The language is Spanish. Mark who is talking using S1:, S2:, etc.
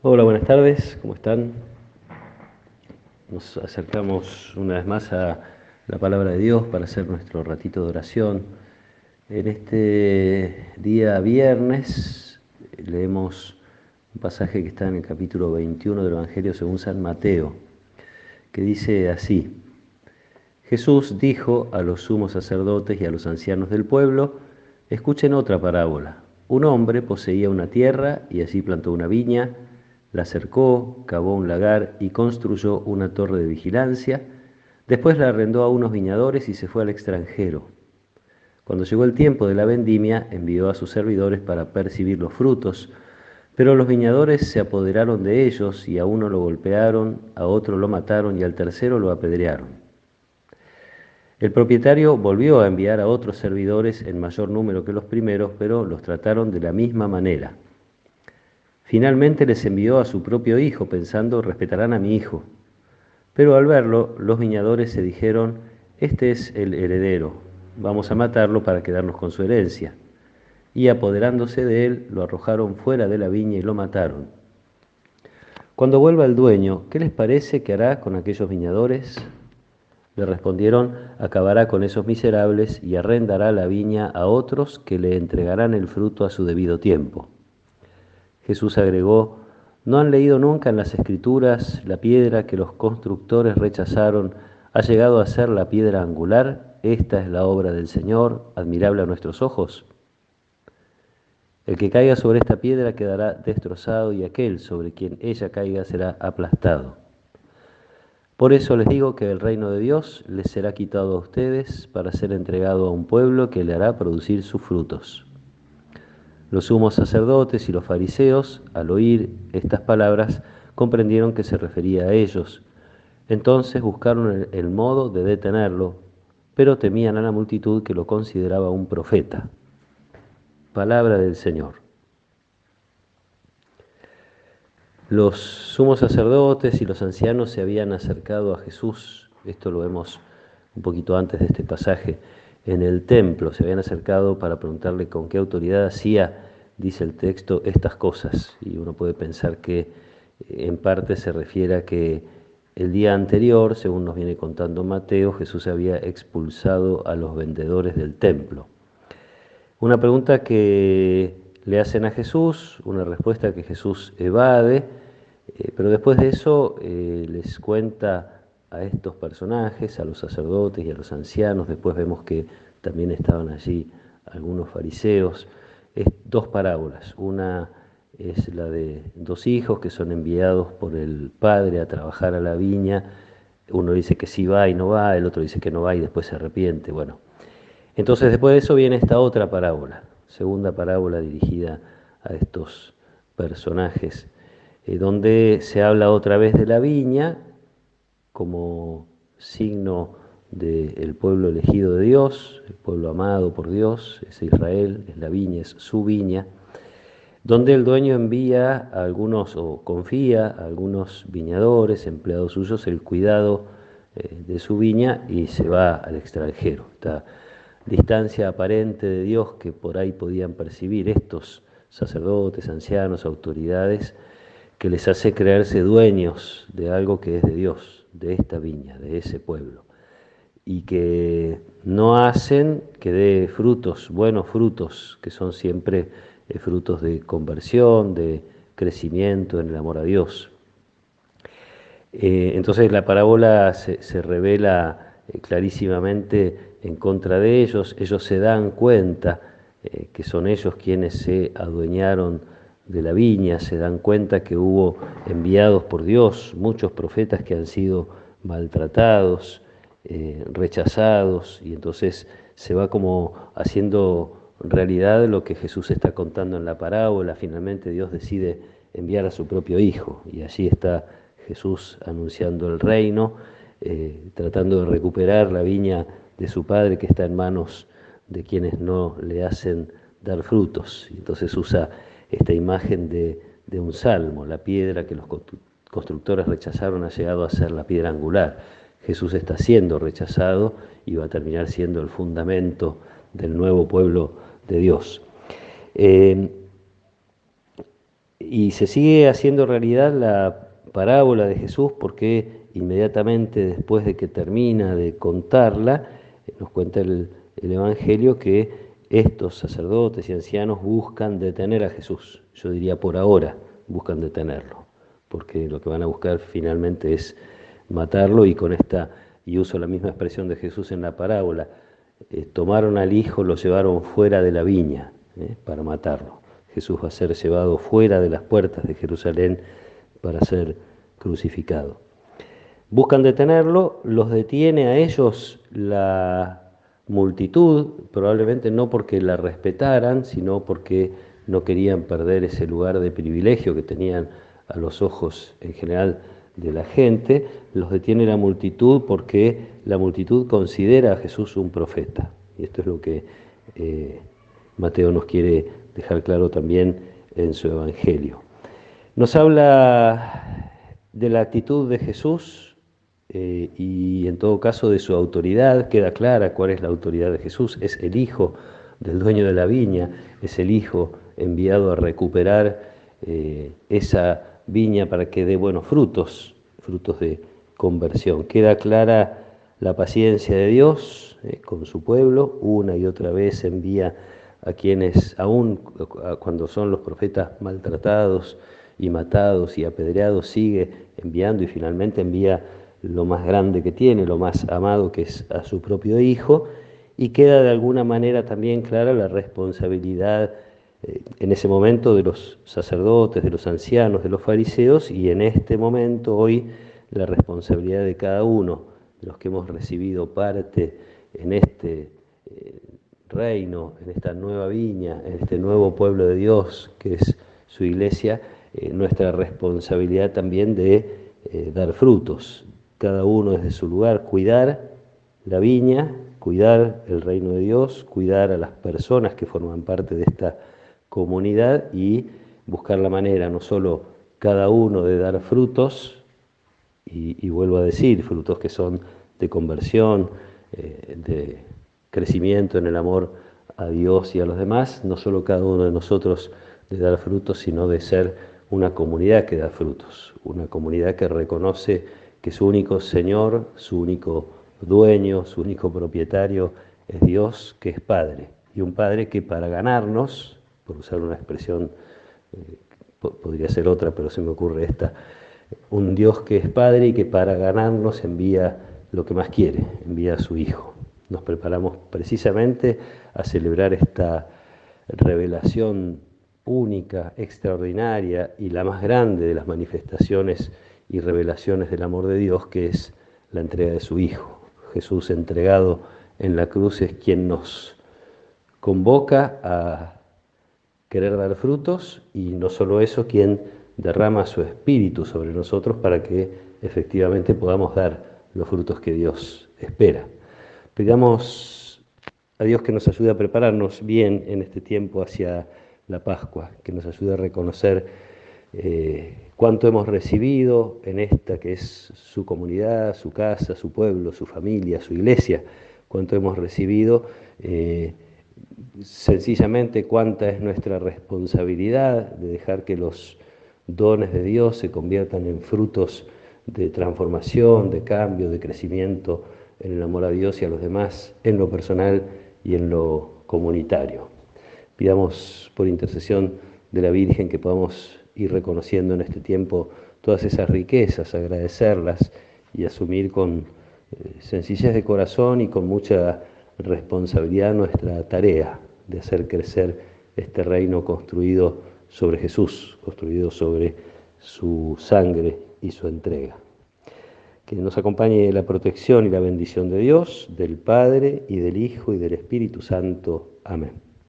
S1: Hola, buenas tardes, ¿cómo están? Nos acercamos una vez más a la palabra de Dios para hacer nuestro ratito de oración. En este día viernes leemos un pasaje que está en el capítulo 21 del Evangelio según San Mateo, que dice así: Jesús dijo a los sumos sacerdotes y a los ancianos del pueblo: escuchen otra parábola. Un hombre poseía una tierra y allí plantó una viña, la cercó, cavó un lagar y construyó una torre de vigilancia. Después la arrendó a unos viñadores y se fue al extranjero. Cuando llegó el tiempo de la vendimia, envió a sus servidores para percibir los frutos. Pero los viñadores se apoderaron de ellos y a uno lo golpearon, a otro lo mataron y al tercero lo apedrearon. El propietario volvió a enviar a otros servidores en mayor número que los primeros, pero los trataron de la misma manera. Finalmente les envió a su propio hijo, pensando: respetarán a mi hijo. Pero al verlo, los viñadores se dijeron: este es el heredero, vamos a matarlo para quedarnos con su herencia. Y apoderándose de él, lo arrojaron fuera de la viña y lo mataron. Cuando vuelva el dueño, ¿qué les parece que hará con aquellos viñadores? Le respondieron: acabará con esos miserables y arrendará la viña a otros que le entregarán el fruto a su debido tiempo. Jesús agregó: ¿no han leído nunca en las Escrituras: la piedra que los constructores rechazaron ha llegado a ser la piedra angular? Esta es la obra del Señor, admirable a nuestros ojos. El que caiga sobre esta piedra quedará destrozado, y aquel sobre quien ella caiga será aplastado. Por eso les digo que el reino de Dios les será quitado a ustedes para ser entregado a un pueblo que le hará producir sus frutos. Los sumos sacerdotes y los fariseos, al oír estas palabras, comprendieron que se refería a ellos. Entonces buscaron el modo de detenerlo, pero temían a la multitud, que lo consideraba un profeta. Palabra del Señor. Los sumos sacerdotes y los ancianos se habían acercado a Jesús, esto lo vemos un poquito antes de este pasaje, en el templo, se habían acercado para preguntarle con qué autoridad hacía, dice el texto, estas cosas. Y uno puede pensar que en parte se refiere a que el día anterior, según nos viene contando Mateo, Jesús había expulsado a los vendedores del templo. Una pregunta que le hacen a Jesús, una respuesta que Jesús evade, pero después de eso les cuenta a estos personajes, a los sacerdotes y a los ancianos. Después vemos que también estaban allí algunos fariseos. Dos parábolas. Una es la de dos hijos que son enviados por el padre a trabajar a la viña. Uno dice que sí va y no va, el otro dice que no va y después se arrepiente. Bueno, entonces después de eso viene esta otra parábola, segunda parábola dirigida a estos personajes, donde se habla otra vez de la viña como signo del pueblo elegido de Dios, el pueblo amado por Dios, es Israel, es la viña, es su viña, donde el dueño envía a algunos, o confía a algunos viñadores, empleados suyos, el cuidado de su viña, y se va al extranjero. Esta distancia aparente de Dios que por ahí podían percibir estos sacerdotes, ancianos, autoridades, que les hace creerse dueños de algo que es de Dios, de esta viña, de ese pueblo, y que no hacen que dé frutos, buenos frutos, que son siempre frutos de conversión, de crecimiento en el amor a Dios. Entonces la parábola se revela clarísimamente en contra de ellos. Ellos se dan cuenta que son ellos quienes se adueñaron de la viña, se dan cuenta que hubo enviados por Dios muchos profetas que han sido maltratados, rechazados, y entonces se va como haciendo realidad lo que Jesús está contando en la parábola. Finalmente Dios decide enviar a su propio Hijo, y allí está Jesús anunciando el reino, tratando de recuperar la viña de su Padre, que está en manos de quienes no le hacen dar frutos. Y entonces usa esta imagen de un salmo: la piedra que los constructores rechazaron ha llegado a ser la piedra angular. Jesús está siendo rechazado y va a terminar siendo el fundamento del nuevo pueblo de Dios. Y se sigue haciendo realidad la parábola de Jesús porque inmediatamente después de que termina de contarla, nos cuenta el Evangelio que estos sacerdotes y ancianos buscan detener a Jesús. Yo diría por ahora buscan detenerlo, porque lo que van a buscar finalmente es matarlo, y con esta, y uso la misma expresión de Jesús en la parábola, tomaron al hijo, lo llevaron fuera de la viña para matarlo. Jesús va a ser llevado fuera de las puertas de Jerusalén para ser crucificado. Buscan detenerlo, los detiene a ellos la multitud, probablemente no porque la respetaran, sino porque no querían perder ese lugar de privilegio que tenían a los ojos en general de la gente. Los detiene la multitud porque la multitud considera a Jesús un profeta. Y esto es lo que Mateo nos quiere dejar claro también en su Evangelio. Nos habla de la actitud de Jesús y en todo caso de su autoridad. Queda clara cuál es la autoridad de Jesús. Es el hijo del dueño de la viña, es el hijo enviado a recuperar esa viña para que dé buenos frutos, frutos de conversión. Queda clara la paciencia de Dios con su pueblo. Una y otra vez envía a quienes, aún cuando son los profetas maltratados y matados y apedreados, sigue enviando, y finalmente envía lo más grande que tiene, lo más amado, que es a su propio Hijo. Y queda de alguna manera también clara la responsabilidad en ese momento de los sacerdotes, de los ancianos, de los fariseos, y en este momento hoy la responsabilidad de cada uno de los que hemos recibido parte en este reino, en esta nueva viña, en este nuevo pueblo de Dios que es su iglesia, nuestra responsabilidad también de dar frutos, cada uno desde su lugar, cuidar la viña, cuidar el reino de Dios, cuidar a las personas que forman parte de esta comunidad y buscar la manera, no solo cada uno de dar frutos, y vuelvo a decir, frutos que son de conversión, de crecimiento en el amor a Dios y a los demás, no solo cada uno de nosotros de dar frutos, sino de ser una comunidad que da frutos, una comunidad que reconoce que su único Señor, su único dueño, su único propietario es Dios, que es Padre, y un Padre que para ganarnos, por usar una expresión, podría ser otra, pero se me ocurre esta, un Dios que es Padre y que para ganarnos envía lo que más quiere, envía a su Hijo. Nos preparamos precisamente a celebrar esta revelación única, extraordinaria y la más grande de las manifestaciones y revelaciones del amor de Dios, que es la entrega de su Hijo. Jesús entregado en la cruz es quien nos convoca a querer dar frutos, y no solo eso, quien derrama su espíritu sobre nosotros para que efectivamente podamos dar los frutos que Dios espera. Pidamos a Dios que nos ayude a prepararnos bien en este tiempo hacia la Pascua, que nos ayude a reconocer cuánto hemos recibido en esta que es su comunidad, su casa, su pueblo, su familia, su iglesia, cuánto hemos recibido, sencillamente cuánta es nuestra responsabilidad de dejar que los dones de Dios se conviertan en frutos de transformación, de cambio, de crecimiento en el amor a Dios y a los demás, en lo personal y en lo comunitario. Pidamos por intercesión de la Virgen que podamos ir reconociendo en este tiempo todas esas riquezas, agradecerlas y asumir con sencillez de corazón y con mucha responsabilidad nuestra tarea de hacer crecer este reino construido sobre Jesús, construido sobre su sangre y su entrega. Que nos acompañe la protección y la bendición de Dios, del Padre y del Hijo y del Espíritu Santo. Amén.